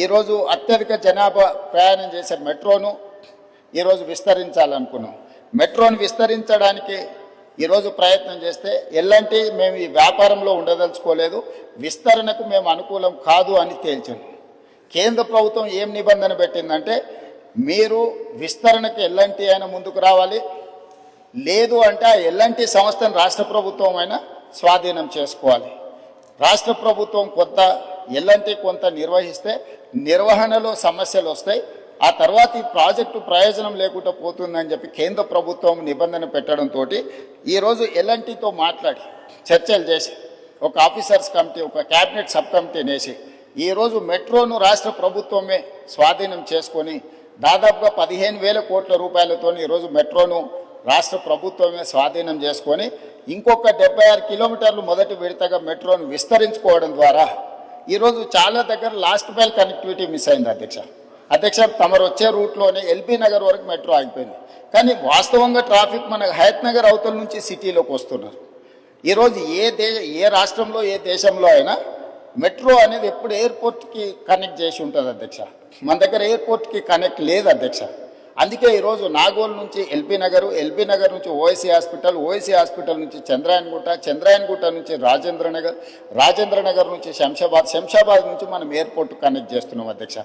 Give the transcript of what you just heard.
ఈరోజు అత్యధిక జనాభా ప్రయాణం చేసే మెట్రోను ఈరోజు విస్తరించాలనుకున్నాం. మెట్రోను విస్తరించడానికి ఈరోజు ప్రయత్నం చేస్తే ఎల్లంటి మేము ఈ వ్యాపారంలో ఉండదలుచుకోలేదు, విస్తరణకు మేము అనుకూలం కాదు అని తేల్చాం. కేంద్ర ప్రభుత్వం ఏం నిబంధన పెట్టిందంటే మీరు విస్తరణకు ఎల్లంటి అయినా ముందుకు రావాలి, లేదు అంటే ఆ ఎల్లంటి సంస్థను రాష్ట్ర ప్రభుత్వం అయినా స్వాధీనం చేసుకోవాలి. రాష్ట్ర ప్రభుత్వం కొంత ఎల్లంటి కొంత నిర్వహిస్తే నిర్వహణలో సమస్యలు వస్తాయి, ఆ తర్వాత ఈ ప్రాజెక్టు ప్రయోజనం లేకుండా పోతుందని చెప్పి కేంద్ర ప్రభుత్వం నిబంధన పెట్టడంతో ఈరోజు ఎల్ఎన్టీతో మాట్లాడి చర్చలు చేసి ఒక ఆఫీసర్స్ కమిటీ, ఒక క్యాబినెట్ సబ్ కమిటీని వేసి ఈరోజు మెట్రోను రాష్ట్ర ప్రభుత్వమే స్వాధీనం చేసుకొని దాదాపుగా 15,000 కోట్ల రూపాయలతో ఈరోజు మెట్రోను రాష్ట్ర ప్రభుత్వమే స్వాధీనం చేసుకొని ఇంకొక 76 కిలోమీటర్లు మొదటి విడతగా మెట్రోను విస్తరించుకోవడం ద్వారా ఈరోజు చాలా దగ్గర లాస్ట్ మైల్ కనెక్టివిటీ మిస్ అయింది అధ్యక్ష. తమరు వచ్చే రూట్లోనే ఎల్బీ నగర్ వరకు మెట్రో ఆగిపోయింది, కానీ వాస్తవంగా ట్రాఫిక్ మన హయత్ నగర్ అవతల నుంచి సిటీలోకి వస్తున్నారు. ఈరోజు ఏ రాష్ట్రంలో ఏ దేశంలో అయినా మెట్రో అనేది ఎప్పుడు ఎయిర్పోర్ట్కి కనెక్ట్ చేసి ఉంటుంది అధ్యక్ష. మన దగ్గర ఎయిర్పోర్ట్కి కనెక్ట్ లేదు అధ్యక్ష. అందుకే ఈరోజు నాగోల్ నుంచి ఎల్బీ నగర్ నుంచి ఓఎస్సీ హాస్పిటల్ నుంచి చంద్రాయన్గుట్ట నుంచి రాజేంద్ర నగర్ నుంచి శంషాబాద్ నుంచి మనం ఎయిర్పోర్ట్ కనెక్ట్ చేస్తున్నాం అధ్యక్ష.